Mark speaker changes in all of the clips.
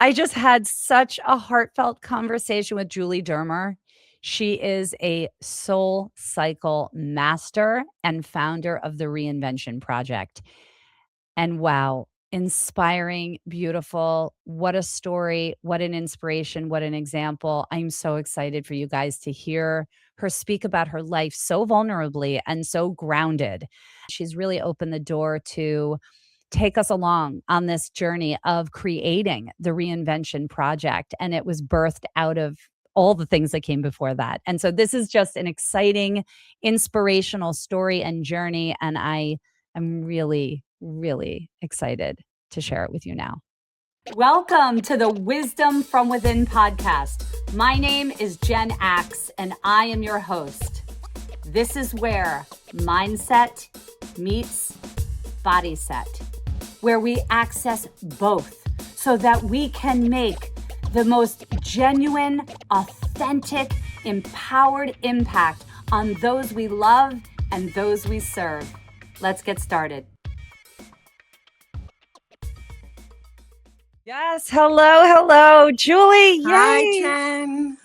Speaker 1: I just had such a heartfelt conversation with Julie Dermer. She is a SoulCycle master and founder of the Reinvention Project. And wow, inspiring, beautiful. What a story. What an inspiration. What an example. I'm so excited for you guys to hear her speak about her life so vulnerably and so grounded. She's really opened the door to take us along on this journey of creating the Reinvention Project. And it was birthed out of all the things that came before that. And so this is just an exciting, inspirational story and journey. And I am really, really excited to share it with you now. Welcome to the Wisdom from Within podcast. My name is Jen Axe, and I am your host. This is where mindset meets body set, where we access both so that we can make the most genuine, authentic, empowered impact on those we love and those we serve. Let's get started. Yes, hello, Julie. Yay.
Speaker 2: Hi, Jen.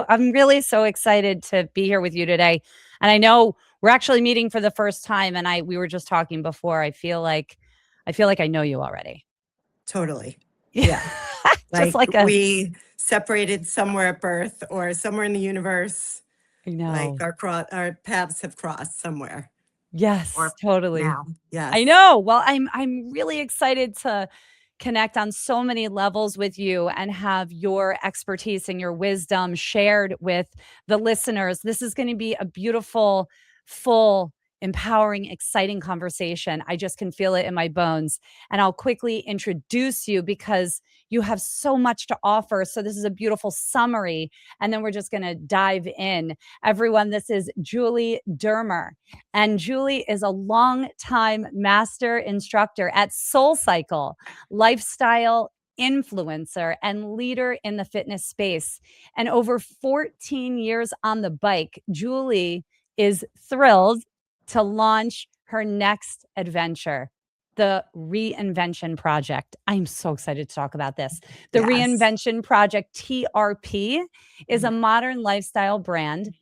Speaker 1: I'm really so excited to be here with you today. And I know we're actually meeting for the first time, and we were just talking before. I feel like I know you already.
Speaker 2: Totally.
Speaker 1: Yeah.
Speaker 2: Just like we separated somewhere at birth or somewhere in the universe.
Speaker 1: I know.
Speaker 2: Like our paths have crossed somewhere.
Speaker 1: Yes, totally.
Speaker 2: Now. Yes.
Speaker 1: I know. Well, I'm really excited to connect on so many levels with you and have your expertise and your wisdom shared with the listeners. This is going to be a beautiful, full, empowering, exciting conversation. I just can feel it in my bones. And I'll quickly introduce you because you have so much to offer. So this is a beautiful summary. And then we're just going to dive in. Everyone, this is Julie Dermer. And Julie is a longtime master instructor at SoulCycle, lifestyle influencer and leader in the fitness space. And over 14 years on the bike, Julie is thrilled to launch her next adventure, the Reinvention Project. I'm so excited to talk about this. The Reinvention Project, TRP, is a modern lifestyle brand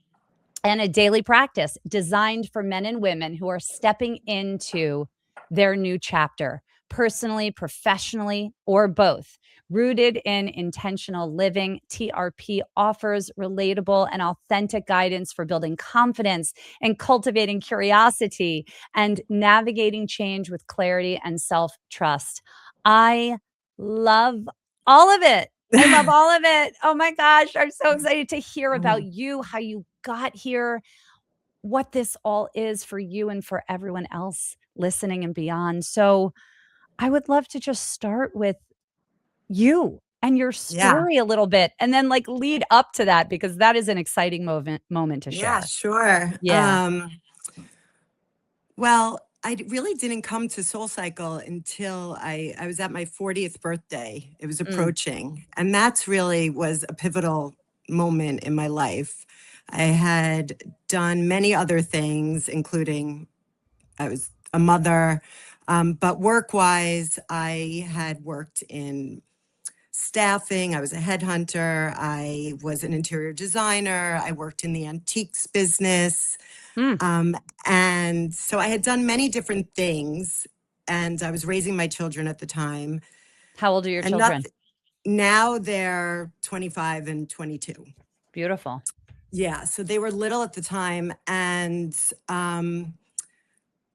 Speaker 1: and a daily practice designed for men and women who are stepping into their new chapter, personally, professionally, or both. Rooted in intentional living, TRP offers relatable and authentic guidance for building confidence and cultivating curiosity and navigating change with clarity and self-trust. I love all of it. I love all of it. Oh my gosh, I'm so excited to hear about you, how you got here, what this all is for you and for everyone else listening and beyond. So I would love to just start with you and your story a little bit and then lead up to that, because that is an exciting moment to share.
Speaker 2: Yeah, sure.
Speaker 1: Yeah.
Speaker 2: Well, I really didn't come to SoulCycle until I was at my 40th birthday. It was approaching. And that's really was a pivotal moment in my life. I had done many other things, including I was a mother, but work-wise, I had worked in staffing. I was a headhunter. I was an interior designer. I worked in the antiques business. And so I had done many different things, and I was raising my children at the time.
Speaker 1: How old are your children?
Speaker 2: Now they're 25 and 22.
Speaker 1: Beautiful.
Speaker 2: Yeah. So they were little at the time. And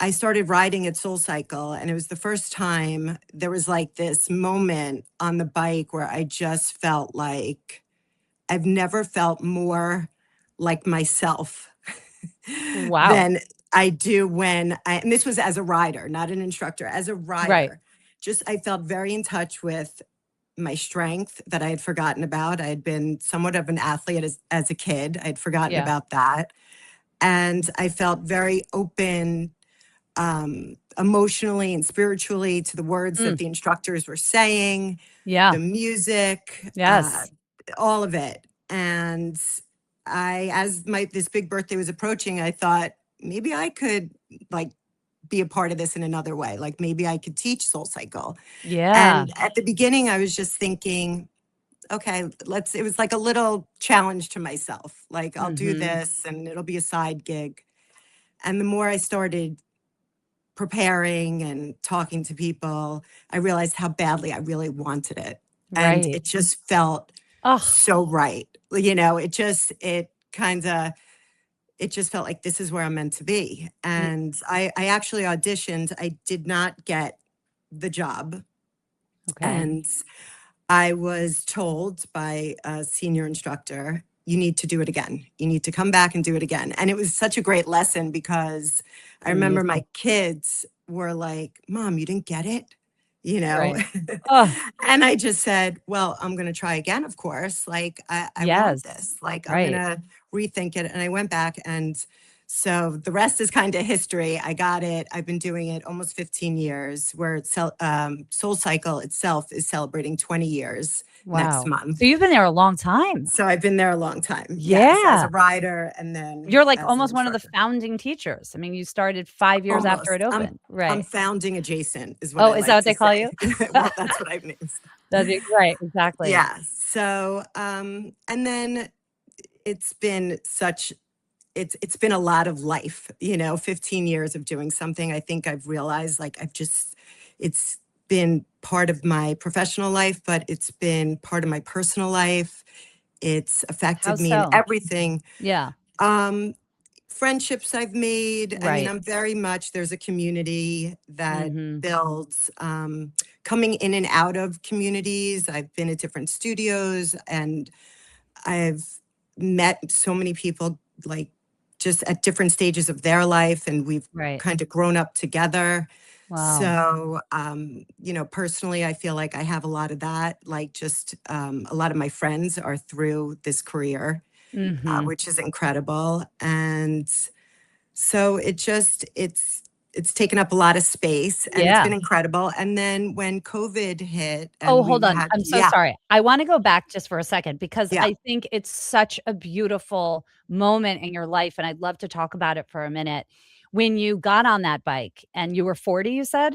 Speaker 2: I started riding at SoulCycle, and it was the first time there was this moment on the bike where I just felt like I've never felt more like myself than I do when and this was as a rider, not an instructor, as a rider.
Speaker 1: Right.
Speaker 2: Just, I felt very in touch with my strength that I had forgotten about. I had been somewhat of an athlete as a kid. I'd forgotten about that. And I felt very open emotionally and spiritually to the words that the instructors were saying, the music, all of it. And as this big birthday was approaching, I thought maybe I could be a part of this in another way. Like maybe I could teach SoulCycle.
Speaker 1: Yeah.
Speaker 2: And at the beginning, I was just thinking, okay, it was like a little challenge to myself. Like, I'll do
Speaker 1: Mhm.
Speaker 2: this and it'll be a side gig. And the more I started preparing and talking to people, I realized how badly I really wanted it. And
Speaker 1: Right.
Speaker 2: it just felt
Speaker 1: Oh,
Speaker 2: so right. It just felt like this is where I'm meant to be.
Speaker 1: mm,
Speaker 2: And I actually auditioned. I did not get the job.
Speaker 1: okay.
Speaker 2: And I was told by a senior instructor, you need to do it again. You need to come back and do it again. And it was such a great lesson because
Speaker 1: It's
Speaker 2: I remember my
Speaker 1: amazing.
Speaker 2: kids were like, Mom, you didn't get it? You know?
Speaker 1: Right. Oh,
Speaker 2: And I just said, well, I'm going to try again, of course. Like, I want
Speaker 1: yes.
Speaker 2: this. Like, I'm going
Speaker 1: Right.
Speaker 2: to rethink it. And I went back. And so the rest is kind of history. I got it. I've been doing it almost 15 years, where SoulCycle itself is celebrating 20 years next
Speaker 1: Wow. So
Speaker 2: month.
Speaker 1: you've been there a long time.
Speaker 2: So I've been there a long time. Yes, as
Speaker 1: Yeah.
Speaker 2: a rider and then
Speaker 1: You're like
Speaker 2: as an
Speaker 1: almost one of the
Speaker 2: instructor.
Speaker 1: founding teachers. I mean, you started 5 years after it
Speaker 2: Almost.
Speaker 1: opened.
Speaker 2: I'm
Speaker 1: Right.
Speaker 2: founding adjacent is what
Speaker 1: Oh,
Speaker 2: I
Speaker 1: is that
Speaker 2: like
Speaker 1: what
Speaker 2: to
Speaker 1: they call
Speaker 2: say.
Speaker 1: you?
Speaker 2: Well, that's what I've named.
Speaker 1: That'd be right, exactly.
Speaker 2: Yeah. So and then it's been such it's been a lot of life, 15 years of doing something. I think I've realized, like, it's been part of my professional life, but it's been part of my personal life. It's
Speaker 1: How
Speaker 2: affected me in
Speaker 1: so?
Speaker 2: everything.
Speaker 1: Yeah.
Speaker 2: Um, Friendships I've made. I mean,
Speaker 1: Right.
Speaker 2: I'm very much, there's a community that
Speaker 1: Mhm.
Speaker 2: builds, coming in and out of communities. I've been at different studios and I've met so many people, like, just at different stages of their life, and we've
Speaker 1: Right.
Speaker 2: kind of grown up together.
Speaker 1: Wow.
Speaker 2: So, personally, I feel like I have a lot of that. Like, just a lot of my friends are through this career,
Speaker 1: Mhm.
Speaker 2: which is incredible. And so it's taken up a lot of space, and it's
Speaker 1: Yeah.
Speaker 2: been incredible. And then when COVID hit,
Speaker 1: Oh,
Speaker 2: and
Speaker 1: hold on. I'm so
Speaker 2: yeah,
Speaker 1: sorry. I wanna go back just for a second because
Speaker 2: yeah,
Speaker 1: I think it's such a beautiful moment in your life, and I'd love to talk about it for a minute. When you got on that bike and you were 40, you said?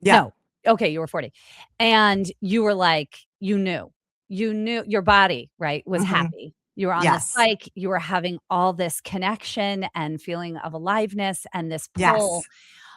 Speaker 2: yeah.
Speaker 1: No. Okay, you were 40. And you were like, you knew your body, right, was
Speaker 2: Hmm.
Speaker 1: happy. You were on this
Speaker 2: Yes.
Speaker 1: bike, you were having all this connection and feeling of aliveness and this pull.
Speaker 2: Yes.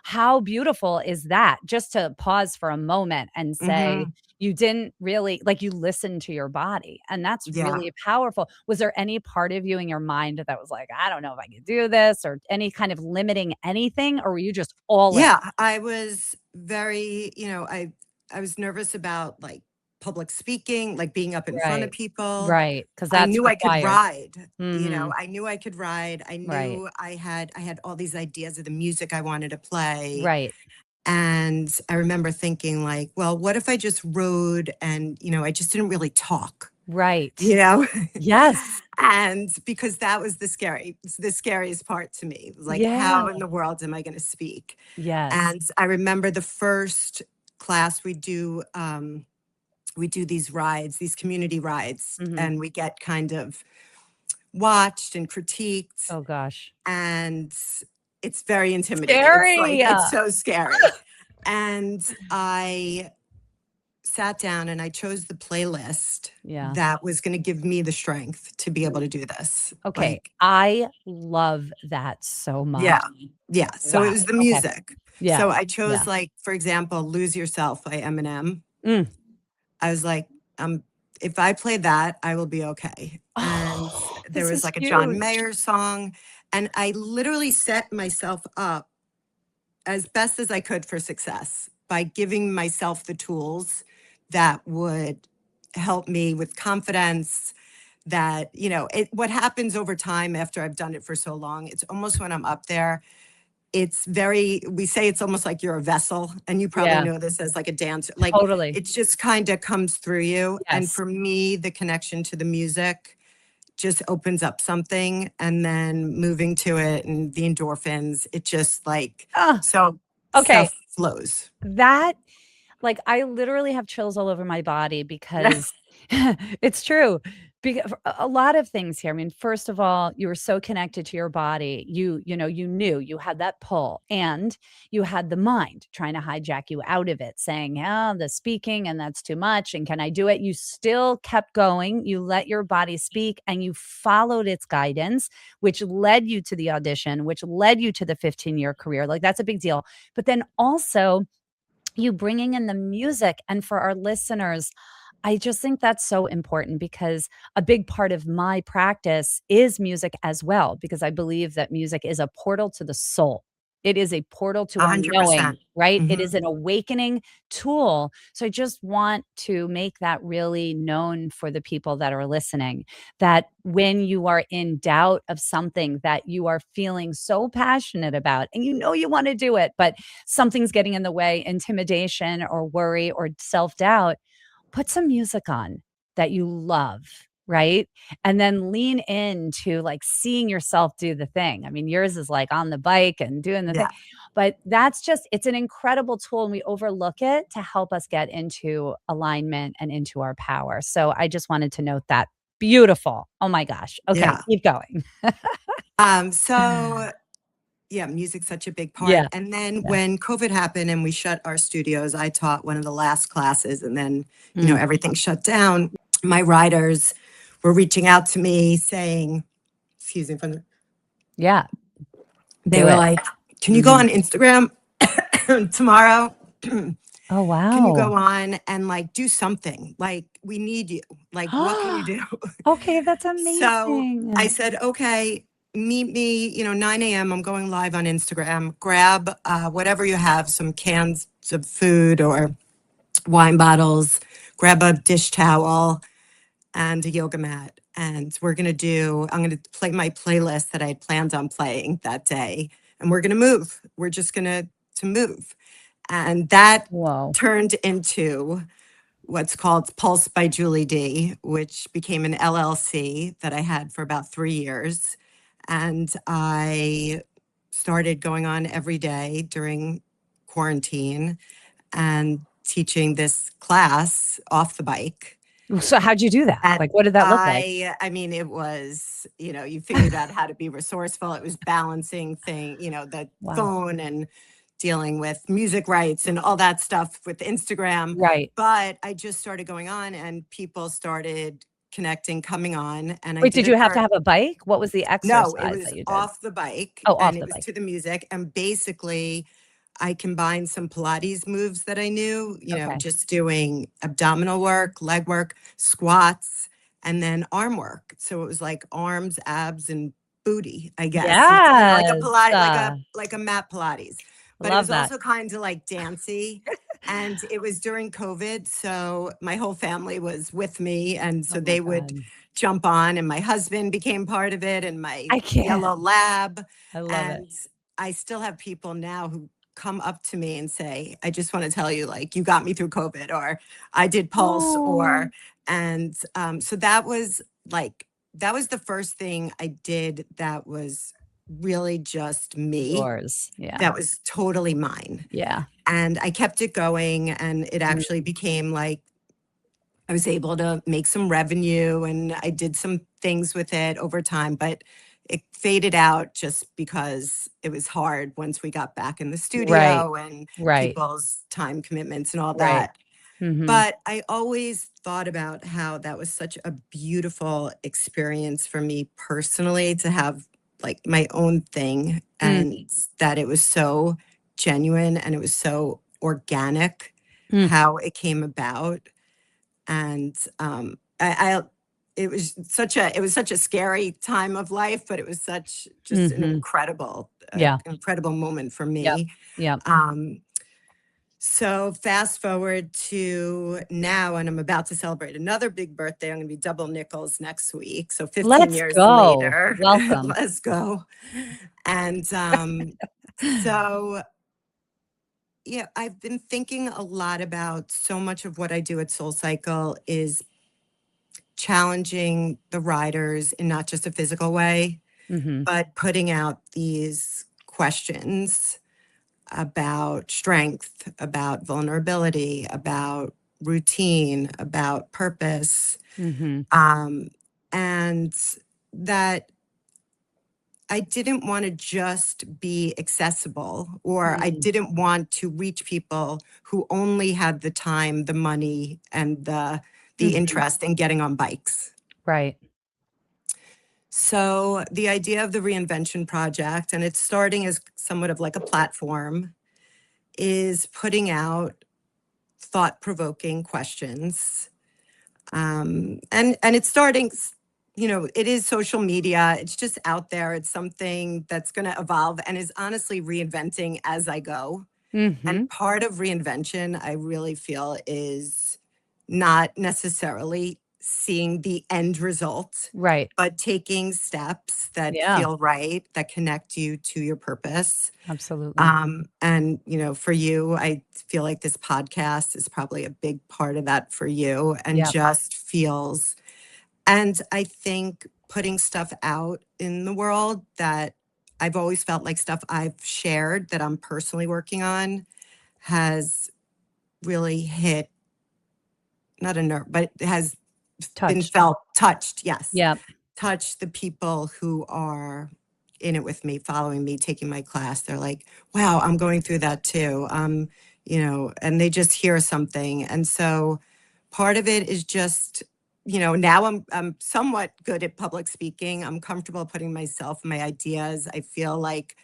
Speaker 1: How beautiful is that? Just to pause for a moment and say,
Speaker 2: Hmm.
Speaker 1: you didn't really like, you listened to your body, and that's
Speaker 2: Yeah.
Speaker 1: really powerful. Was there any part of you in your mind that was like, "I don't know if I could do this," or any kind of limiting anything, or were you just all in?
Speaker 2: Yeah. I was very, I was nervous about, like, public speaking, like being up in front of
Speaker 1: Right.
Speaker 2: people.
Speaker 1: Right. Because
Speaker 2: I
Speaker 1: that's
Speaker 2: knew I could
Speaker 1: required.
Speaker 2: ride.
Speaker 1: Mhm.
Speaker 2: I knew I could ride. I
Speaker 1: Right.
Speaker 2: knew I had all these ideas of the music I wanted to play.
Speaker 1: Right.
Speaker 2: And I remember thinking, like, well, what if I just rode and, I just didn't really talk, you
Speaker 1: Right.
Speaker 2: know?
Speaker 1: Yes.
Speaker 2: And because that was the scariest part to me. It was like,
Speaker 1: Yeah.
Speaker 2: how in the world am I going to speak?
Speaker 1: Yes.
Speaker 2: And I remember the first class we do these rides, these community rides,
Speaker 1: Mhm.
Speaker 2: and we get kind of watched and critiqued,
Speaker 1: Oh gosh.
Speaker 2: and it's very intimidating. It's like,
Speaker 1: Scary.
Speaker 2: it's so scary. And I sat down and I chose the playlist
Speaker 1: Yeah.
Speaker 2: that was going to give me the strength to be able to do this.
Speaker 1: Okay,
Speaker 2: Like,
Speaker 1: I love that so much.
Speaker 2: yeah. Yeah. So it
Speaker 1: Wow,
Speaker 2: was the
Speaker 1: okay.
Speaker 2: music.
Speaker 1: Yeah,
Speaker 2: So I chose,
Speaker 1: yeah.
Speaker 2: like, for example, Lose Yourself by Eminem.
Speaker 1: Mm.
Speaker 2: I was like, if I play that, I will be okay. And
Speaker 1: Oh,
Speaker 2: there
Speaker 1: this
Speaker 2: was
Speaker 1: is
Speaker 2: like a John
Speaker 1: huge.
Speaker 2: Mayer song. And I literally set myself up as best as I could for success by giving myself the tools that would help me with confidence. That, what happens over time after I've done it for so long, it's almost when I'm up there, we say it's almost like you're a vessel, and you probably
Speaker 1: Yeah,
Speaker 2: know this as like a dancer. Like,
Speaker 1: totally.
Speaker 2: it just kind of comes through you. And
Speaker 1: Yes.
Speaker 2: for me, the connection to the music just opens up something, and then moving to it and the endorphins, it just, like,
Speaker 1: Ah,
Speaker 2: so
Speaker 1: okay,
Speaker 2: stuff flows.
Speaker 1: that like, I literally have chills all over my body because it's true. A lot of things here. I mean, first of all, you were so connected to your body. You knew you had that pull, and you had the mind trying to hijack you out of it, saying, "Oh, the speaking, and that's too much. And can I do it?" You still kept going. You let your body speak, and you followed its guidance, which led you to the audition, which led you to the 15-year career. Like, that's a big deal. But then also, you bringing in the music. And for our listeners, I just think that's so important, because a big part of my practice is music as well, because I believe that music is a portal to the soul. It is a portal to our knowing,
Speaker 2: 100%.
Speaker 1: right? It
Speaker 2: Hmm.
Speaker 1: is an awakening tool. So I just want to make that really known for the people that are listening, that when you are in doubt of something that you are feeling so passionate about, and you want to do it, but something's getting in the way, intimidation or worry or self-doubt, put some music on that you love, right? And then lean into, like, seeing yourself do the thing. I mean, yours is like on the bike and doing the thing,
Speaker 2: Yeah.
Speaker 1: but it's an incredible tool, and we overlook it to help us get into alignment and into our power. So I just wanted to note that. Beautiful. Oh my gosh. Okay,
Speaker 2: Yeah.
Speaker 1: keep going.
Speaker 2: So yeah, music's such a big part.
Speaker 1: Yeah.
Speaker 2: And then
Speaker 1: Yeah.
Speaker 2: when COVID happened and we shut our studios, I taught one of the last classes, and then,
Speaker 1: Mm,
Speaker 2: everything shut down. My writers were reaching out to me saying, excuse me,
Speaker 1: yeah.
Speaker 2: they
Speaker 1: Do
Speaker 2: were
Speaker 1: it.
Speaker 2: like, can you go
Speaker 1: Mhm.
Speaker 2: on Instagram tomorrow?
Speaker 1: Oh,
Speaker 2: Can you
Speaker 1: wow.
Speaker 2: go on and like do something? Like, we need you. Like, what can you do?
Speaker 1: Okay, that's
Speaker 2: So I
Speaker 1: amazing.
Speaker 2: said, okay, meet me, 9 a.m. I'm going live on Instagram. Grab whatever you have, some cans of food or wine bottles, grab a dish towel and a yoga mat. And I'm going to play my playlist that I had planned on playing that day. And we're going to move. We're just going to move. And that
Speaker 1: Whoa.
Speaker 2: turned into what's called Pulse by Julie D, which became an LLC that I had for about 3 years. And I started going on every day during quarantine and teaching this class off the bike.
Speaker 1: So how'd you do that?
Speaker 2: And
Speaker 1: Like, what did that look like?
Speaker 2: I mean, it was, you figured out how to be resourceful. It was balancing the
Speaker 1: Wow.
Speaker 2: phone and dealing with music rights and all that stuff with Instagram.
Speaker 1: Right.
Speaker 2: But I just started going on and people started connecting, coming on. And I
Speaker 1: Wait,
Speaker 2: did
Speaker 1: did
Speaker 2: it
Speaker 1: you have to
Speaker 2: for,
Speaker 1: have a bike? What was the
Speaker 2: no, it
Speaker 1: exercise
Speaker 2: was
Speaker 1: that you did?
Speaker 2: off the bike
Speaker 1: Oh,
Speaker 2: and
Speaker 1: off
Speaker 2: it
Speaker 1: the
Speaker 2: was
Speaker 1: bike.
Speaker 2: to the music. And basically, I combined some Pilates moves that I knew,
Speaker 1: Okay.
Speaker 2: just doing abdominal work, leg work, squats, and then arm work. So it was like arms, abs, and booty, I guess. It's kind of like a
Speaker 1: Yes.
Speaker 2: Pilates, like a mat Pilates. But it
Speaker 1: Love
Speaker 2: was
Speaker 1: that.
Speaker 2: also kind of like dancey. And it was during COVID. So my whole family was with me. And
Speaker 1: Oh
Speaker 2: so
Speaker 1: my
Speaker 2: they would
Speaker 1: God.
Speaker 2: jump on, and my husband became part of it, and my
Speaker 1: I can't.
Speaker 2: yellow lab.
Speaker 1: I love it.
Speaker 2: And I still have people now who come up to me and say, I just want to tell you, like, you got me through COVID, or I did Pulse,
Speaker 1: Oh,
Speaker 2: so that was the first thing I did that was really just me,
Speaker 1: yours. Yeah.
Speaker 2: that was totally mine.
Speaker 1: Yeah.
Speaker 2: And I kept it going, and it
Speaker 1: Mm,
Speaker 2: actually became like I was able to make some revenue, and I did some things with it over time, but it faded out just because it was hard once we got back in the
Speaker 1: right.
Speaker 2: studio and
Speaker 1: Right.
Speaker 2: people's time commitments and all
Speaker 1: Right.
Speaker 2: that.
Speaker 1: Mhm.
Speaker 2: But I always thought about how that was such a beautiful experience for me personally to have like my own thing,
Speaker 1: Mm,
Speaker 2: and that it was so genuine and it was so organic
Speaker 1: mm,
Speaker 2: how it came about. And I it was such a scary time of life, but it was such just an
Speaker 1: mhm. Yeah.
Speaker 2: incredible moment for
Speaker 1: Yep.
Speaker 2: me.
Speaker 1: Yep.
Speaker 2: Um, so fast forward to now, and I'm about to celebrate another big birthday. I'm going to be double nickels next week. So 15
Speaker 1: Let's
Speaker 2: years
Speaker 1: go.
Speaker 2: later,
Speaker 1: Welcome.
Speaker 2: let's go. And so yeah, I've been thinking a lot about so much of what I do at SoulCycle is challenging the riders in not just a physical way,
Speaker 1: Mhm.
Speaker 2: but putting out these questions about strength, about vulnerability, about routine, about purpose.
Speaker 1: Mhm.
Speaker 2: and that I didn't want to just be accessible, or I
Speaker 1: Mm,
Speaker 2: didn't want to reach people who only had the time, the money, and the
Speaker 1: mhm.
Speaker 2: interest in getting on bikes.
Speaker 1: Right.
Speaker 2: So the idea of the Reinvention Project, and it's starting as somewhat of like a platform, is putting out thought-provoking questions. And it's starting, it is social media. It's just out there. It's something that's going to evolve and is honestly reinventing as I go. And
Speaker 1: Mhm.
Speaker 2: part of reinvention, I really feel, is not necessarily seeing the end result,
Speaker 1: Right.
Speaker 2: but taking steps that
Speaker 1: Yeah,
Speaker 2: feel right, that connect you to your purpose.
Speaker 1: absolutely.
Speaker 2: And, for you, I feel like this podcast is probably a big part of that for you, and
Speaker 1: Yep.
Speaker 2: just feels, and I think putting stuff out in the world that I've always felt like stuff I've shared that I'm personally working on has really hit, not a nerve, but it has been
Speaker 1: Touched.
Speaker 2: felt, touched, yes,
Speaker 1: Yep.
Speaker 2: touched the people who are in it with me, following me, taking my class. They're like, wow, I'm going through that too. And they just hear something. And so part of it is just, now I'm somewhat good at public speaking. I'm comfortable putting myself, my ideas. I feel like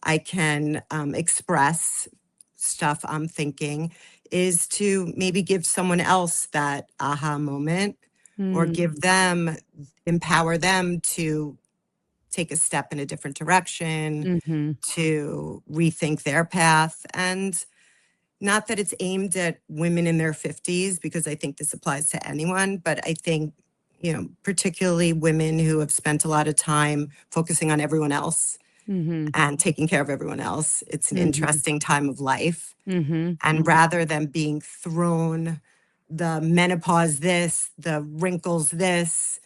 Speaker 2: I can express stuff I'm thinking, is to maybe give someone else that aha moment, or
Speaker 1: Mm,
Speaker 2: give them, empower them to take a step in a different direction,
Speaker 1: mhm.
Speaker 2: to rethink their path. And not that it's aimed at women in their 50s, because I think this applies to anyone, but I think, particularly women who have spent a lot of time focusing on everyone else
Speaker 1: Mhm.
Speaker 2: and taking care of everyone else. It's an
Speaker 1: Mhm.
Speaker 2: interesting time of life.
Speaker 1: Mhm.
Speaker 2: And rather than being thrown the menopause this, the wrinkles this,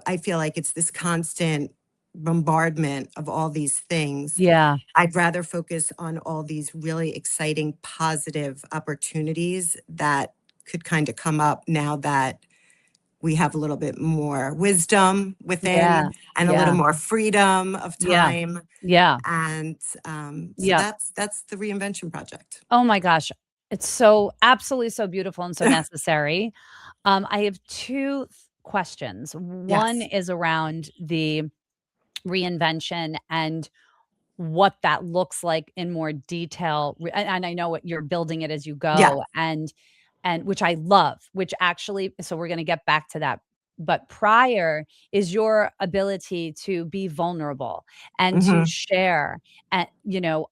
Speaker 2: I feel like it's this constant bombardment of all these things.
Speaker 1: Yeah.
Speaker 2: I'd rather focus on all these really exciting, positive opportunities that could kind of come up now that we have a little bit more wisdom
Speaker 1: Yeah.
Speaker 2: within, and a little
Speaker 1: Yeah.
Speaker 2: more freedom of
Speaker 1: Yeah.
Speaker 2: time.
Speaker 1: Yeah.
Speaker 2: And so
Speaker 1: Yeah.
Speaker 2: that's the Reinvention Project.
Speaker 1: Oh my gosh. It's so absolutely so beautiful and so necessary. I have 2 questions. One
Speaker 2: Yes.
Speaker 1: is around the reinvention and what that looks like in more detail, and I know what you're building it as you
Speaker 2: Yeah.
Speaker 1: go, and which I love, which actually, so we're gonna get back to that. But prior is your ability to be vulnerable and to
Speaker 2: Mhm.
Speaker 1: share, and,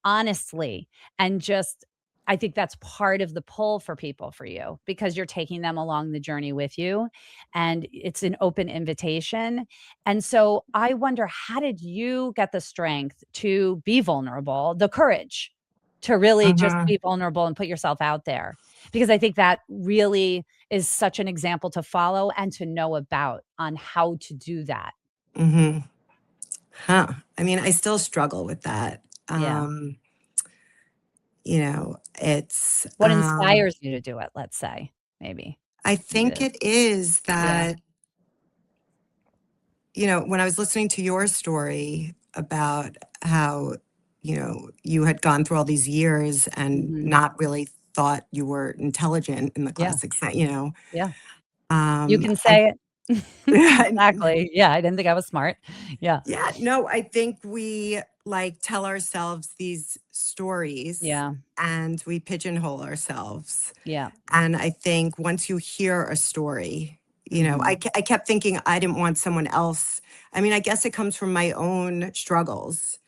Speaker 1: honestly, and just I think that's part of the pull for people for you, because you're taking them along the journey with you, and it's an open invitation. And so I wonder, how did you get the strength to be vulnerable, the courage to really just
Speaker 2: Mhm.
Speaker 1: be vulnerable and put yourself out there? Because I think that really is such an example to follow and to know about on how to do that.
Speaker 2: Mhm. Huh. I mean, I still struggle with that.
Speaker 1: Yeah.
Speaker 2: It's
Speaker 1: What inspires you to do it, let's say, maybe.
Speaker 2: I
Speaker 1: Maybe
Speaker 2: think
Speaker 1: that's
Speaker 2: it is
Speaker 1: yeah.
Speaker 2: that, when I was listening to your story about how, you had gone through all these years and
Speaker 1: Mhm.
Speaker 2: not really thought you were intelligent in the
Speaker 1: Yeah.
Speaker 2: classic sense,
Speaker 1: Yeah. You can
Speaker 2: I
Speaker 1: say it. Exactly. Yeah, I didn't think I was smart. Yeah.
Speaker 2: yeah, no, I think we like tell ourselves these stories,
Speaker 1: Yeah.
Speaker 2: and we pigeonhole ourselves.
Speaker 1: Yeah.
Speaker 2: And I think once you hear a story,
Speaker 1: Mhm.
Speaker 2: I kept thinking I didn't want someone else. I mean, I guess it comes from my own struggles,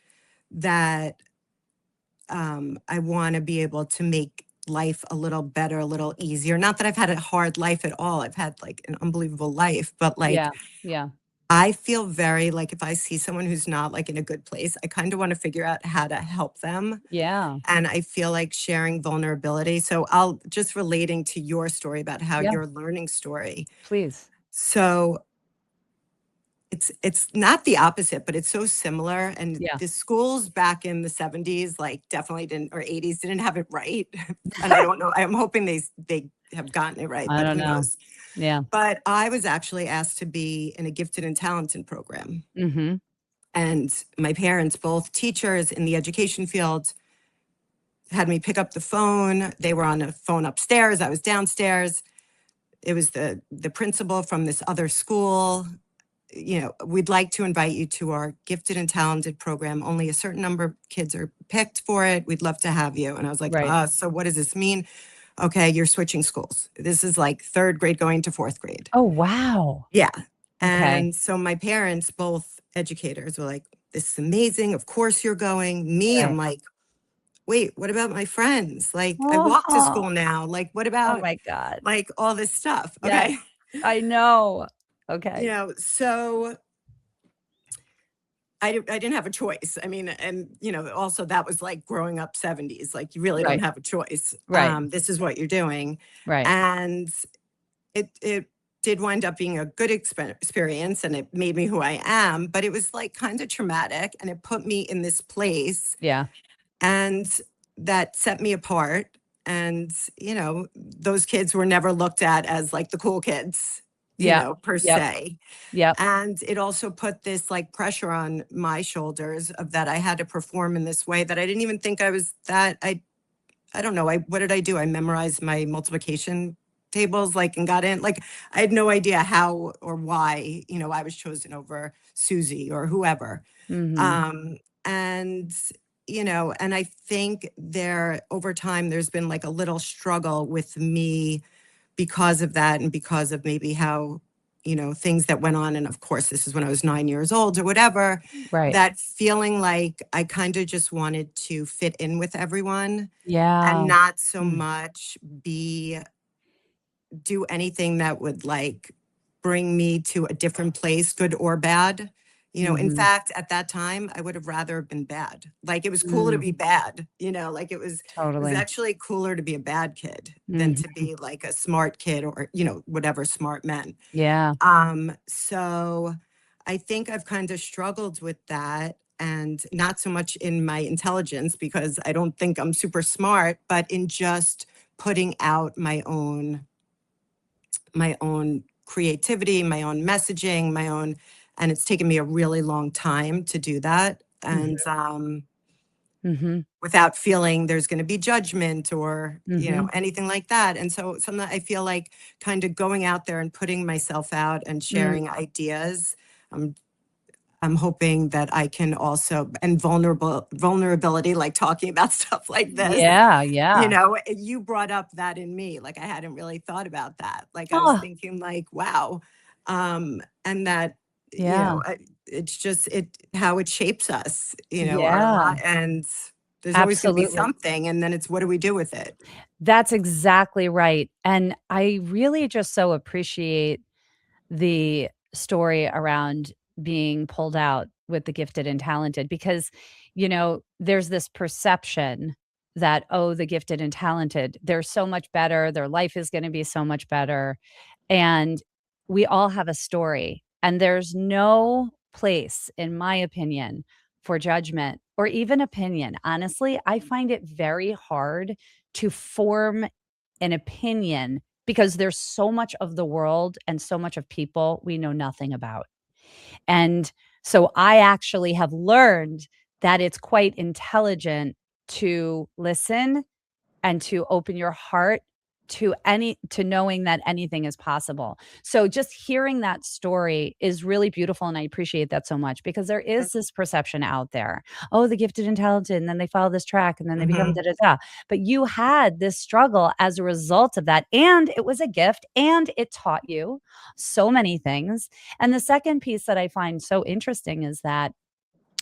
Speaker 2: that I want to be able to make life a little better, a little easier. Not that I've had a hard life at all. I've had like an unbelievable life, but like
Speaker 1: Yeah. Yeah.
Speaker 2: I feel very like if I see someone who's not like in a good place, I kind of want to figure out how to help them.
Speaker 1: Yeah.
Speaker 2: And I feel like sharing vulnerability. So I'll just relating to your story about how
Speaker 1: Yeah.
Speaker 2: your learning story.
Speaker 1: Please.
Speaker 2: So it's not the opposite, but it's so similar. And
Speaker 1: Yeah.
Speaker 2: the schools back in the 70s, like definitely didn't, or 80s, didn't have it right. And I don't know. I'm hoping they have gotten it right,
Speaker 1: I
Speaker 2: but
Speaker 1: don't
Speaker 2: who
Speaker 1: know.
Speaker 2: knows?
Speaker 1: Yeah.
Speaker 2: But I was actually asked to be in a gifted and talented program.
Speaker 1: Mm-hmm.
Speaker 2: And my parents, both teachers in the education field, had me pick up the phone. They were on a phone upstairs. I was downstairs. It was the principal from this other school. We'd like to invite you to our gifted and talented program. Only a certain number of kids are picked for it. We'd love to have you. And I was like,
Speaker 1: Right.
Speaker 2: so what does this mean? Okay, you're switching schools. This is like third grade going to fourth grade.
Speaker 1: Oh, wow.
Speaker 2: Yeah.
Speaker 1: Okay.
Speaker 2: And so my parents, both educators, were like, this is amazing. Of course you're going. Me,
Speaker 1: Right.
Speaker 2: I'm like, wait, what about my friends? Like, I walk to
Speaker 1: Oh,
Speaker 2: school now. Like, what
Speaker 1: oh
Speaker 2: about
Speaker 1: my God.
Speaker 2: like all this stuff?
Speaker 1: Yes,
Speaker 2: Okay.
Speaker 1: I know. Okay.
Speaker 2: So I didn't have a choice. I mean, and also that was like growing up 70s. Like, you really don't
Speaker 1: Right.
Speaker 2: have a choice.
Speaker 1: Right.
Speaker 2: This is what you're doing.
Speaker 1: Right.
Speaker 2: And it did wind up being a good experience, and it made me who I am, but it was like kind of traumatic, and it put me in this place,
Speaker 1: Yeah.
Speaker 2: and that set me apart. And those kids were never looked at as like the cool kids,
Speaker 1: Yeah.
Speaker 2: per
Speaker 1: Yep.
Speaker 2: se.
Speaker 1: Yep.
Speaker 2: And it also put this like pressure on my shoulders of that I had to perform in this way that I didn't even think I was that. I don't know. What did I do? I memorized my multiplication tables, like, and got in. Like, I had no idea how or why, I was chosen over Susie or whoever.
Speaker 1: Mm-hmm.
Speaker 2: And and I think over time, there's been like a little struggle with me because of that, and because of maybe how, things that went on. And of course, this is when I was 9 years old or whatever,
Speaker 1: Right.
Speaker 2: that feeling like I kind of just wanted to fit in with everyone and
Speaker 1: Yeah.
Speaker 2: not so
Speaker 1: Mm.
Speaker 2: much do anything that would like bring me to a different place, good or bad. In
Speaker 1: Mm-hmm.
Speaker 2: fact, at that time, I would have rather been bad. Like, it was cooler to
Speaker 1: Mm.
Speaker 2: be bad, like it was
Speaker 1: Totally.
Speaker 2: actually cooler to be a bad kid than to
Speaker 1: Mm-hmm.
Speaker 2: be like a smart kid, or, whatever smart meant.
Speaker 1: Yeah.
Speaker 2: So I think I've kind of struggled with that, and not so much in my intelligence, because I don't think I'm super smart, but in just putting out my own creativity, my own messaging, and it's taken me a really long time to do that. And
Speaker 1: Mm-hmm.
Speaker 2: without feeling there's going to be judgment or,
Speaker 1: Mm-hmm.
Speaker 2: anything like that. And so sometimes I feel like kind of going out there and putting myself out and
Speaker 1: Mm.
Speaker 2: sharing ideas. I'm I'm hoping that I can also, and vulnerability, like talking about stuff like this.
Speaker 1: Yeah. Yeah.
Speaker 2: You brought up that in me, like I hadn't really thought about that. Like, I was
Speaker 1: Oh,
Speaker 2: thinking like, wow. And that,
Speaker 1: yeah.
Speaker 2: it's just how it shapes us, our
Speaker 1: Yeah.
Speaker 2: lot. And there's always going to be
Speaker 1: Absolutely.
Speaker 2: something. And then it's, what do we do with it?
Speaker 1: That's exactly right. And I really just so appreciate the story around being pulled out with the gifted and talented because, there's this perception that, oh, the gifted and talented, they're so much better. Their life is going to be so much better. And we all have a story. And there's no place, in my opinion, for judgment or even opinion. Honestly, I find it very hard to form an opinion because there's so much of the world and so much of people we know nothing about. And so I actually have learned that it's quite intelligent to listen and to open your heart to knowing that anything is possible. So just hearing that story is really beautiful, and I appreciate that so much because there is this perception out there. Oh, the gifted and talented, and then they follow this track and then they become
Speaker 2: Hmm.
Speaker 1: da da da. But you had this struggle as a result of that, and it was a gift and it taught you so many things. And the second piece that I find so interesting is that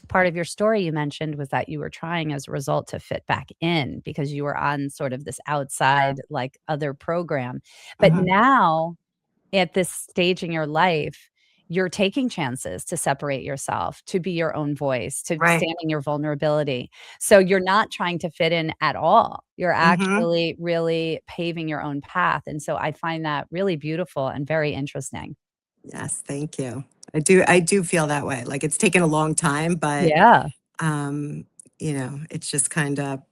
Speaker 1: part of your story you mentioned was that you were trying as a result to fit back in because you were on sort of this outside, like, other program. But
Speaker 2: Hmm.
Speaker 1: now at this stage in your life, you're taking chances to separate yourself, to be your own voice, to
Speaker 2: Right.
Speaker 1: stand in your vulnerability. So you're not trying to fit in at all. You're
Speaker 2: Hmm.
Speaker 1: actually really paving your own path. And so I find that really beautiful and very interesting.
Speaker 2: Yes. Thank you. I do feel that way. Like, it's taken a long time, but
Speaker 1: Yeah.
Speaker 2: um, it's just kind of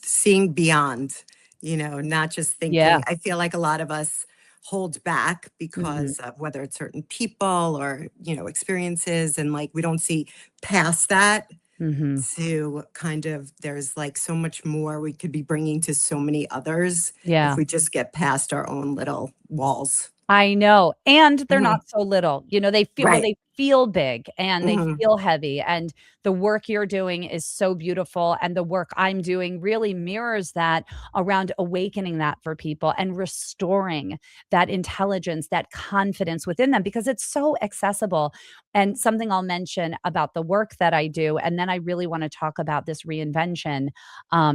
Speaker 2: seeing beyond, not just
Speaker 1: Yeah.
Speaker 2: thinking. I feel like a lot of us hold back
Speaker 1: Mhm.
Speaker 2: because of whether it's certain people or, experiences. And like, we don't see past that
Speaker 1: Mhm.
Speaker 2: to kind of, there's like so much more we could be bringing to so many others if
Speaker 1: Yeah.
Speaker 2: we just get past our own little walls.
Speaker 1: I know, and they're
Speaker 2: Mhm.
Speaker 1: not so little,
Speaker 2: Right.
Speaker 1: they feel big and they
Speaker 2: Hmm.
Speaker 1: feel heavy, and the work you're doing is so beautiful, and the work I'm doing really mirrors that around awakening that for people and restoring that intelligence, that confidence within them because it's so accessible, and something I'll mention about the work that I do, and then I really wanna talk about this reinvention,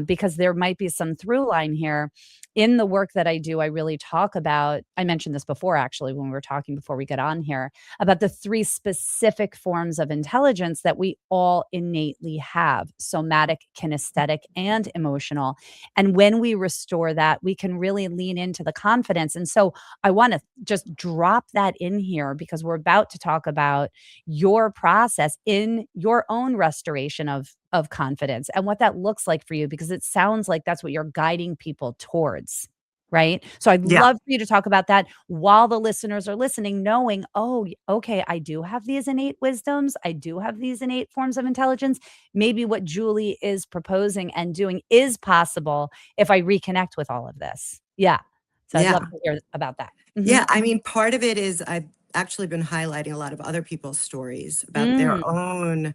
Speaker 1: because there might be some through line here in the work that I do, I really talk about I mentioned this before actually when we were talking before we get on here, about the 3 specific forms of intelligence that we all innately have: somatic, kinesthetic, and emotional. And when we restore that, we can really lean into the confidence. And so I wanna just drop that in here because we're about to talk about your process in your own restoration of confidence and what that looks like for you because it sounds like that's what you're guiding people towards, right? So I'd
Speaker 2: Yeah.
Speaker 1: love for you to talk about that while the listeners are listening, knowing, "Oh, okay, I do have these innate wisdoms. I do have these innate forms of intelligence. Maybe what Julie is proposing and doing is possible if I reconnect with all of this." Yeah. So I'd love
Speaker 2: Yeah.
Speaker 1: to hear about that.
Speaker 2: Yeah.
Speaker 1: Mhm.
Speaker 2: I mean, part of it is I've actually been highlighting a lot of other people's stories about their
Speaker 1: Mm,
Speaker 2: own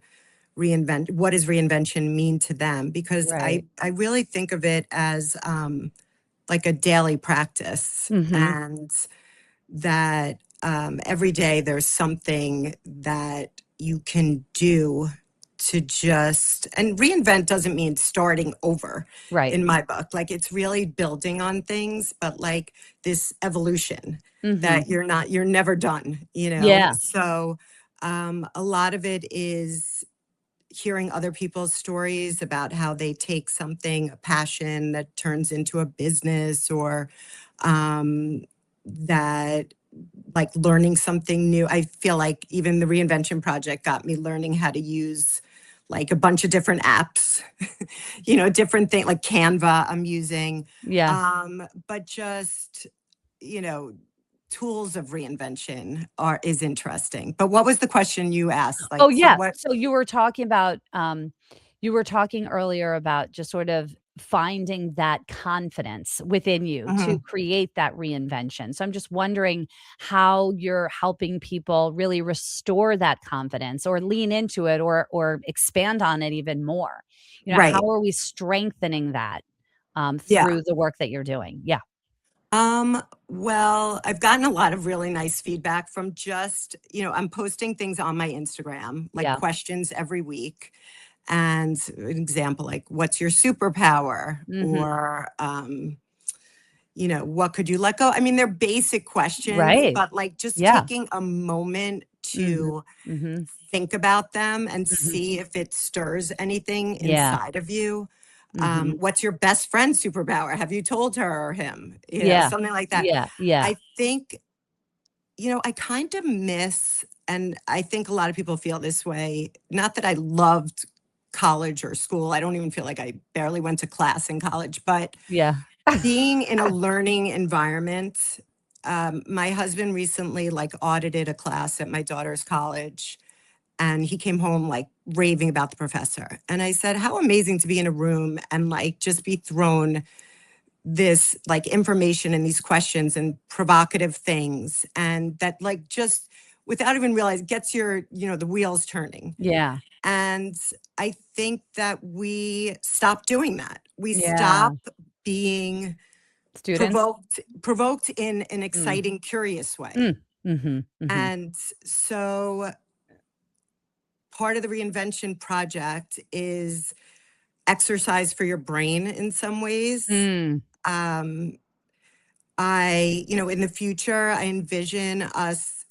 Speaker 2: what does reinvention mean to them? Because
Speaker 1: right.
Speaker 2: I really think of it as like a daily practice,
Speaker 1: Mhm.
Speaker 2: and that every day there's something that you can do to just, and reinvent doesn't mean starting over
Speaker 1: Right.
Speaker 2: in my book. Like, it's really building on things, but like this evolution
Speaker 1: Mhm.
Speaker 2: that you're never done,
Speaker 1: Yeah.
Speaker 2: So a lot of it is hearing other people's stories about how they take something, a passion that turns into a business, or that like learning something new. I feel like even the Reinvention Project got me learning how to use like a bunch of different apps, different thing like Canva I'm using.
Speaker 1: Yeah.
Speaker 2: But just, you know, tools of reinvention is interesting. But what was the question you asked?
Speaker 1: Oh,
Speaker 2: Like, so
Speaker 1: yeah.
Speaker 2: what?
Speaker 1: So you were talking earlier about just sort of finding that confidence within you to
Speaker 2: Mhm.
Speaker 1: create that reinvention. So I'm just wondering how you're helping people really restore that confidence or lean into it or expand on it even more.
Speaker 2: Right.
Speaker 1: How are we strengthening that
Speaker 2: Yeah.
Speaker 1: through the work that you're doing? Yeah.
Speaker 2: Well, I've gotten a lot of really nice feedback from just, I'm posting things on my Instagram, like
Speaker 1: Yeah.
Speaker 2: questions every week. And an example, like, what's your superpower?
Speaker 1: Mhm.
Speaker 2: Or, what could you let go? I mean, they're basic questions,
Speaker 1: Right.
Speaker 2: but like just
Speaker 1: Yeah.
Speaker 2: taking a moment
Speaker 1: Mhm.
Speaker 2: to
Speaker 1: Mhm.
Speaker 2: think about them and
Speaker 1: Mhm.
Speaker 2: see if it stirs anything
Speaker 1: Yeah.
Speaker 2: inside of you.
Speaker 1: Mhm.
Speaker 2: What's your best friend's superpower? Have you told her or him?
Speaker 1: Yeah.
Speaker 2: Something like that.
Speaker 1: Yeah. Yeah.
Speaker 2: I think, I kind of miss, and I think a lot of people feel this way. Not that I loved college or school. I don't even feel like I barely went to class in college, but
Speaker 1: Yeah.
Speaker 2: being in a learning environment. My husband recently like audited a class at my daughter's college, and he came home like raving about the professor. And I said, how amazing to be in a room and like just be thrown this like information and these questions and provocative things, and that like just without even realize gets your, the wheels turning.
Speaker 1: Yeah.
Speaker 2: And I think that we stop doing that. We
Speaker 1: Yeah.
Speaker 2: stop being
Speaker 1: Students?
Speaker 2: provoked in an
Speaker 1: Mm.
Speaker 2: exciting, curious way.
Speaker 1: Mm. Mhm. Mhm.
Speaker 2: And so part of the Reinvention Project is exercise for your brain in some ways.
Speaker 1: Mm.
Speaker 2: Um, in the future, I envision us,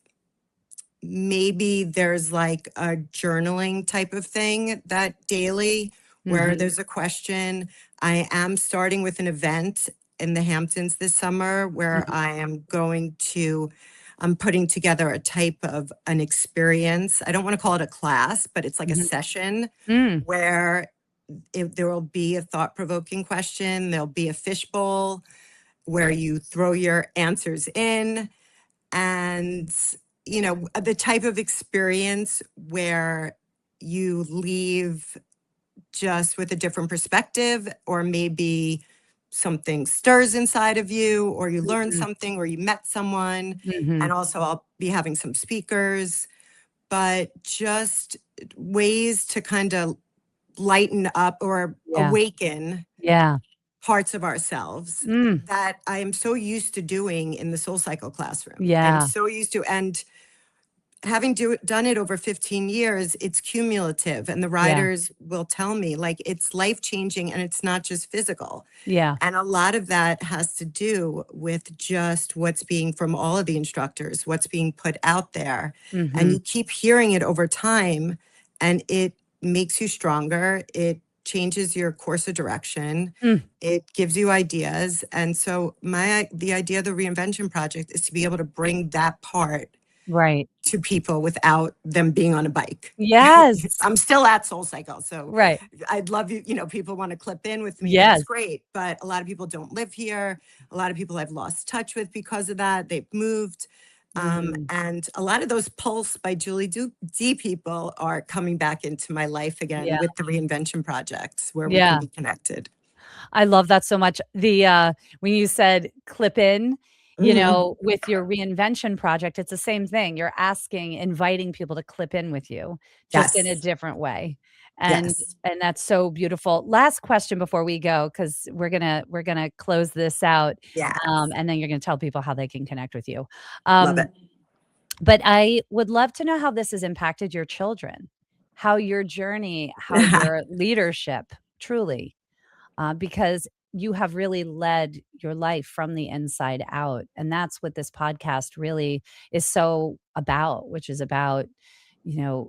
Speaker 2: maybe there's like a journaling type of thing that daily where
Speaker 1: Mhm.
Speaker 2: there's a question. I am starting with an event in the Hamptons this summer where
Speaker 1: Mhm.
Speaker 2: I'm putting together a type of an experience. I don't want to call it a class, but it's like a
Speaker 1: Mhm.
Speaker 2: session
Speaker 1: Mm.
Speaker 2: where there will be a thought provoking question, there'll be a fishbowl, where you throw your answers in, and, the type of experience where you leave just with a different perspective, or maybe something stirs inside of you, or you learn
Speaker 1: Mhm.
Speaker 2: something, or you met someone.
Speaker 1: Mhm.
Speaker 2: And also, I'll be having some speakers, but just ways to kind of lighten up or
Speaker 1: Yeah.
Speaker 2: awaken
Speaker 1: Yeah.
Speaker 2: parts of ourselves
Speaker 1: Mm.
Speaker 2: that I am so used to doing in the SoulCycle classroom. I'm
Speaker 1: Yeah.
Speaker 2: so used to, and having done it over 15 years, it's cumulative. And the
Speaker 1: Yeah.
Speaker 2: writers will tell me, like, it's life changing, and it's not just physical.
Speaker 1: Yeah.
Speaker 2: And a lot of that has to do with just what's being, from all of the instructors, what's being put out there. And
Speaker 1: Mhm.
Speaker 2: you keep hearing it over time, and it makes you stronger. It changes your course of direction.
Speaker 1: Mm.
Speaker 2: It gives you ideas. And so the idea of the Reinvention Project is to be able to bring that part
Speaker 1: Right.
Speaker 2: to people without them being on a bike.
Speaker 1: Yes.
Speaker 2: I'm still at SoulCycle, so
Speaker 1: Right.
Speaker 2: I'd love you. People want to clip in with me. That's
Speaker 1: Yes.
Speaker 2: great, but a lot of people don't live here. A lot of people I've lost touch with because of that. They've moved,
Speaker 1: Mm.
Speaker 2: and a lot of those Pulse by Julie D people are coming back into my life again
Speaker 1: Yeah.
Speaker 2: with the Reinvention Projects, where we can
Speaker 1: Yeah.
Speaker 2: be connected.
Speaker 1: I love that so much. When you said clip in,
Speaker 2: Hmm.
Speaker 1: with your reinvention project, it's the same thing. You're inviting people to clip in with you, just in a
Speaker 2: Yes,
Speaker 1: different way. And
Speaker 2: yes,
Speaker 1: and that's so beautiful. Last question before we go, because we're gonna close this out,
Speaker 2: yes.
Speaker 1: and then you're gonna tell people how they can connect with you.
Speaker 2: Love
Speaker 1: Um,
Speaker 2: it.
Speaker 1: but I would love to know how this has impacted your children, how your journey, how your leadership truly because you have really led your life from the inside out. And that's what this podcast really is so about, which is about,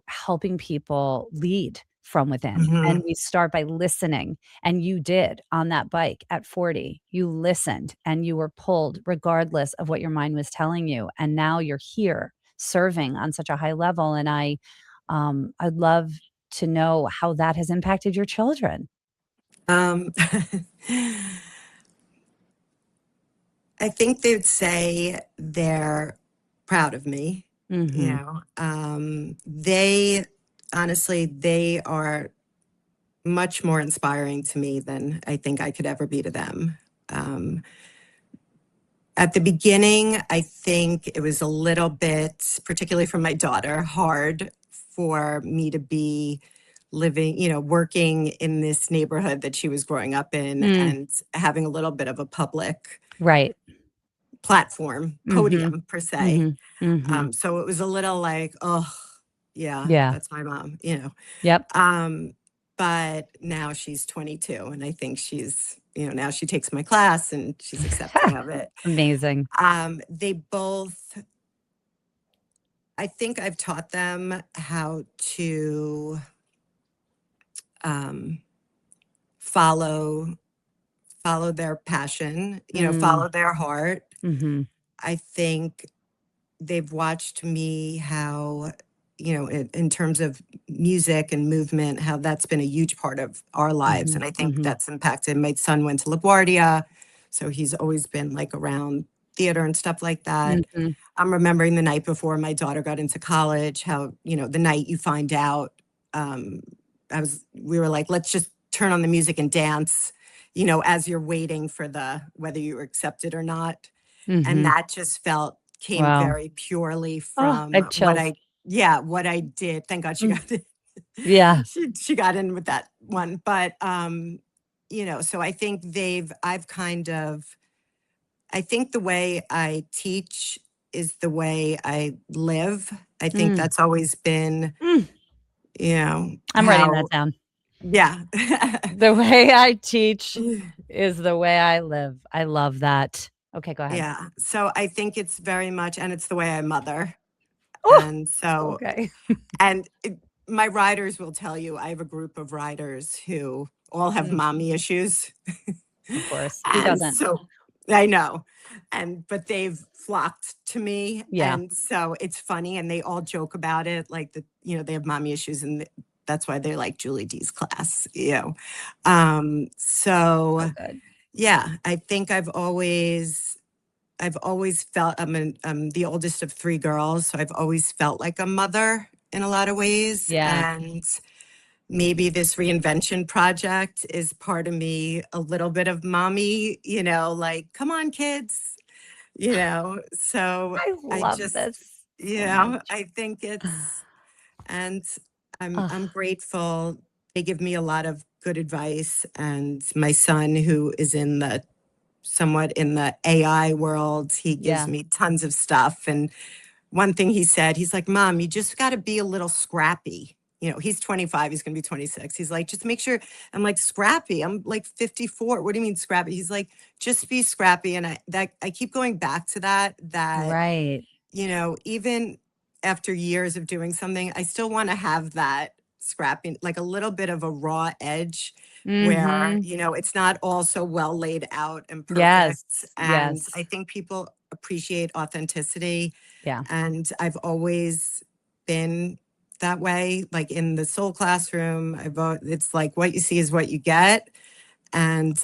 Speaker 1: helping people lead from within. And
Speaker 2: Hmm.
Speaker 1: we start by listening. And you did on that bike at 40. You listened and you were pulled regardless of what your mind was telling you. And now you're here serving on such a high level. And I'd love to know how that has impacted your children.
Speaker 2: Um, I think they'd say they're proud of me.
Speaker 1: Mhm.
Speaker 2: They honestly, they are much more inspiring to me than I think I could ever be to them. Um, at the beginning, I think it was a little bit, particularly for my daughter, hard for me to be living, working in this neighborhood that she was growing up in,
Speaker 1: Mm,
Speaker 2: and having a little bit of a public
Speaker 1: right.
Speaker 2: platform,
Speaker 1: Mhm.
Speaker 2: podium per se.
Speaker 1: Mhm. Mhm.
Speaker 2: So it was a little like, oh, yeah,
Speaker 1: Yeah.
Speaker 2: that's my mom,
Speaker 1: Yep.
Speaker 2: Um, but now she's 22, and I think she's, now she takes my class and she's accepting of it.
Speaker 1: Amazing.
Speaker 2: They both, I think I've taught them how to um, follow follow their passion,
Speaker 1: Mm.
Speaker 2: follow their heart.
Speaker 1: Mhm.
Speaker 2: I think they've watched me how, in terms of music and movement, how that's been a huge part of our lives. And
Speaker 1: Mhm.
Speaker 2: I think
Speaker 1: Mhm.
Speaker 2: that's impacted. My son went to LaGuardia, so he's always been like around theater and stuff like that.
Speaker 1: Mhm.
Speaker 2: I'm remembering the night before my daughter got into college, how, the night you find out, um, we were like, let's just turn on the music and dance, as you're waiting for whether you were accepted or not. And
Speaker 1: Mhm.
Speaker 2: that just came
Speaker 1: Wow.
Speaker 2: very purely
Speaker 1: Oh, I
Speaker 2: from
Speaker 1: have chills.
Speaker 2: what I did. Thank God she
Speaker 1: Mm.
Speaker 2: got it.
Speaker 1: Yeah.
Speaker 2: She got in with that one. But, so I think I think the way I teach is the way I live. I think
Speaker 1: Mm.
Speaker 2: that's always been,
Speaker 1: Mm. I'm writing that
Speaker 2: how,
Speaker 1: down.
Speaker 2: yeah.
Speaker 1: The way I teach is the way I live. I love that. Okay, go ahead.
Speaker 2: Yeah. So I think it's very much, and it's the way I mother.
Speaker 1: Oh,
Speaker 2: And so,
Speaker 1: okay.
Speaker 2: and my riders will tell you, I have a group of riders who all have
Speaker 1: Mm,
Speaker 2: mommy issues.
Speaker 1: of course. Who
Speaker 2: And
Speaker 1: doesn't?
Speaker 2: so I know. But they've flocked to me.
Speaker 1: Yeah.
Speaker 2: And so it's funny. And they all joke about it. Like they have mommy issues. And that's why they like Julie D's class.
Speaker 1: So
Speaker 2: So
Speaker 1: good.
Speaker 2: Yeah, I think I've always felt I'm the oldest of three girls, so I've always felt like a mother in a lot of ways.
Speaker 1: Yeah.
Speaker 2: And maybe this reinvention project is part of me, a little bit of mommy, like, come on, kids, So
Speaker 1: I
Speaker 2: I
Speaker 1: love
Speaker 2: just,
Speaker 1: this so much.
Speaker 2: I think and I'm
Speaker 1: Oh,
Speaker 2: grateful. They give me a lot of good advice. And my son, who is somewhat in the AI world, he gives
Speaker 1: yeah.
Speaker 2: me tons of stuff. And one thing he said, he's like, Mom, you just got to be a little scrappy. He's 25, he's going to be 26. He's like, just make sure. I'm like, scrappy. I'm like 54. What do you mean scrappy? He's like, just be scrappy. And I keep going back to that,
Speaker 1: Right.
Speaker 2: even after years of doing something, I still want to have that scrapping, like a little bit of a raw edge where,
Speaker 1: Mm-hmm.
Speaker 2: it's not all so well laid out and
Speaker 1: Yes.
Speaker 2: perfect. And
Speaker 1: Yes.
Speaker 2: I think people appreciate authenticity.
Speaker 1: Yeah.
Speaker 2: And I've always been that way, like in the soul classroom. It's like what you see is what you get. And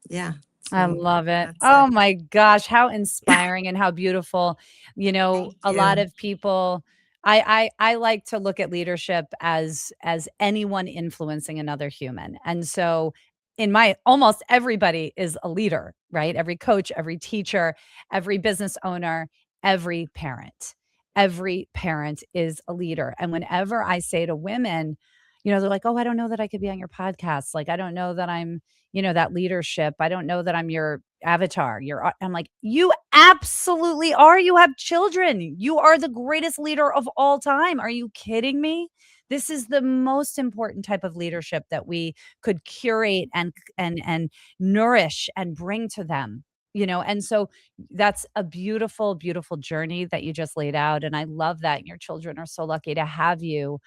Speaker 2: yeah,
Speaker 1: I
Speaker 2: so
Speaker 1: love it.
Speaker 2: that's it.
Speaker 1: Oh my gosh, how inspiring and how beautiful.
Speaker 2: Thank
Speaker 1: A lot
Speaker 2: you.
Speaker 1: of people I like to look at leadership as anyone influencing another human. And so in my almost everybody is a leader, right? Every coach, every teacher, every business owner, every parent. Every parent is a leader. And whenever I say to women, they're like, "Oh, I don't know that I could be on your podcast. Like I don't know that I'm that leadership. I don't know that I'm your avatar. I'm like, you absolutely are. You have children. You are the greatest leader of all time. Are you kidding me? This is the most important type of leadership that we could curate and nourish and bring to them. And so that's a beautiful, beautiful journey that you just laid out. And I love that. And your children are so lucky to have you,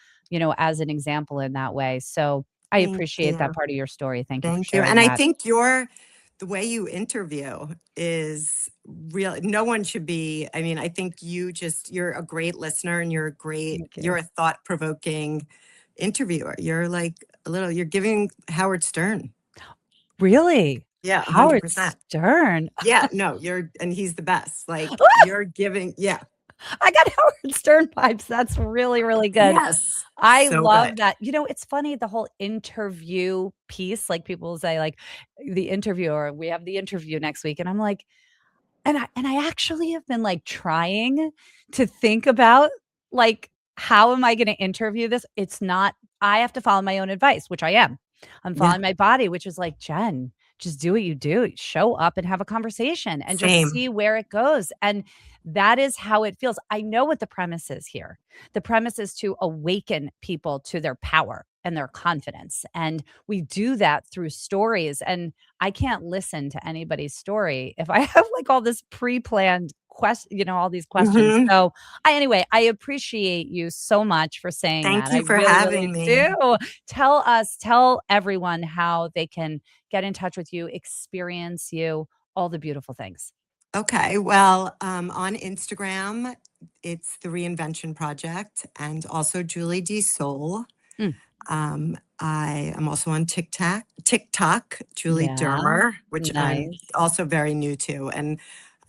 Speaker 1: as an example in that way. So I
Speaker 2: Thank
Speaker 1: appreciate that
Speaker 2: you.
Speaker 1: part of your story. Thank you for
Speaker 2: Thank you.
Speaker 1: sharing
Speaker 2: And I
Speaker 1: that.
Speaker 2: think the way you interview is real. No one should be. I mean, I think you're a great listener and
Speaker 1: Thank
Speaker 2: you're
Speaker 1: you.
Speaker 2: a thought provoking interviewer. You're like you're giving Howard Stern.
Speaker 1: Really?
Speaker 2: Yeah,
Speaker 1: Howard
Speaker 2: 100%.
Speaker 1: Stern.
Speaker 2: Yeah, no, and he's the best. Like you're giving, yeah,
Speaker 1: I got Howard Stern vibes. That's really, really good.
Speaker 2: yes,
Speaker 1: I
Speaker 2: so
Speaker 1: love
Speaker 2: good.
Speaker 1: that. It's funny, the whole interview piece, like people say, like the interviewer, we have the interview next week. And I'm like, and I actually have been, like, trying to think about, like, how am I gonna interview this? It's not I have to follow my own advice, which I am. I'm
Speaker 2: Yeah,
Speaker 1: following my body, which is like, "Jen, just do what you do. Show up and have a conversation and just
Speaker 2: same.
Speaker 1: see where it goes." And that is how it feels. I know what the premise is here. The premise is to awaken people to their power and their confidence, and we do that through stories. And I can't listen to anybody's story if I have, like, all this pre-planned all these questions.
Speaker 2: Hmm.
Speaker 1: So, I appreciate you so much for saying
Speaker 2: Thank
Speaker 1: that. I
Speaker 2: you for
Speaker 1: really,
Speaker 2: having
Speaker 1: really
Speaker 2: me.
Speaker 1: do. Tell everyone how they can get in touch with you, experience you, all the beautiful things.
Speaker 2: Okay, well, on Instagram, it's the Reinvention Project and also Julie D. Soul.
Speaker 1: Mm,
Speaker 2: I am also on TikTok, Julie
Speaker 1: yeah.
Speaker 2: Dermer, which I'm
Speaker 1: Nice.
Speaker 2: also very new to. And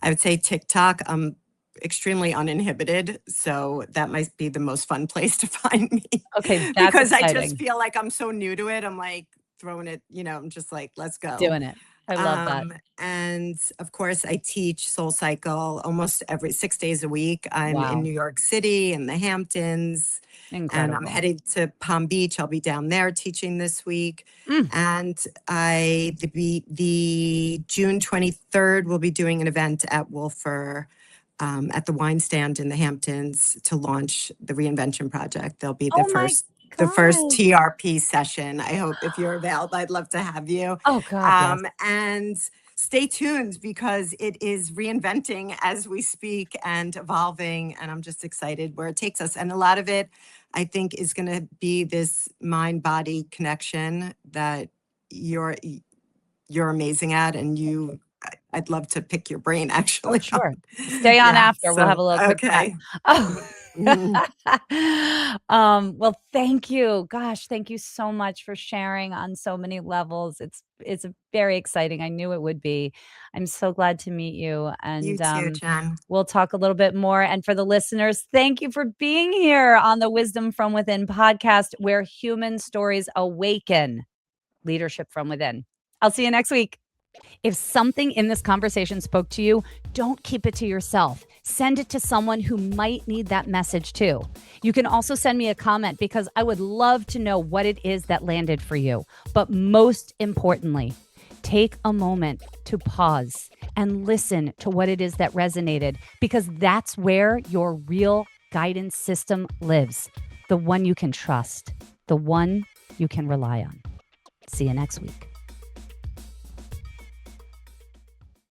Speaker 2: I would say TikTok, I'm extremely uninhibited. So that might be the most fun place to find me
Speaker 1: Okay, that's
Speaker 2: because I just
Speaker 1: exciting.
Speaker 2: feel like I'm so new to it. I'm like throwing it, I'm just like, let's go.
Speaker 1: Doing it. I love that.
Speaker 2: And of course, I teach SoulCycle almost every 6 days a week. I'm in
Speaker 1: Wow.
Speaker 2: New York City in the Hamptons, and I'm
Speaker 1: Incredible.
Speaker 2: headed to Palm Beach. I'll be down there teaching this week.
Speaker 1: Mm.
Speaker 2: And the June 23rd, we'll be doing an event at Wolfer at the wine stand in the Hamptons to launch the Reinvention Project. There'll be
Speaker 1: Oh my
Speaker 2: the first
Speaker 1: gosh.
Speaker 2: TRP session. I hope if you're available, I'd love to have you.
Speaker 1: Oh god, yes.
Speaker 2: And stay tuned because it is reinventing as we speak and evolving. And I'm just excited where it takes us. And a lot of it, I think, is going to be this mind body connection that you're amazing at, and you I'd love to pick your brain
Speaker 1: Oh,
Speaker 2: actually.
Speaker 1: sure. Stay on
Speaker 2: Yeah.
Speaker 1: after. We'll have
Speaker 2: So,
Speaker 1: a little quick chat.
Speaker 2: okay.
Speaker 1: Oh.
Speaker 2: Mhm.
Speaker 1: Well, thank you. Gosh, thank you so much for sharing on so many levels. It's very exciting. I knew it would be. I'm so glad to meet you.
Speaker 2: You
Speaker 1: And
Speaker 2: too, Jen.
Speaker 1: we'll talk a little bit more. And for the listeners, thank you for being here on the Wisdom from Within podcast, where human stories awaken leadership from within. I'll see you next week. If something in this conversation spoke to you, don't keep it to yourself. Send it to someone who might need that message too. You can also send me a comment because I would love to know what it is that landed for you. But most importantly, take a moment to pause and listen to what it is that resonated, because that's where your real guidance system lives. The one you can trust, the one you can rely on. See you next week.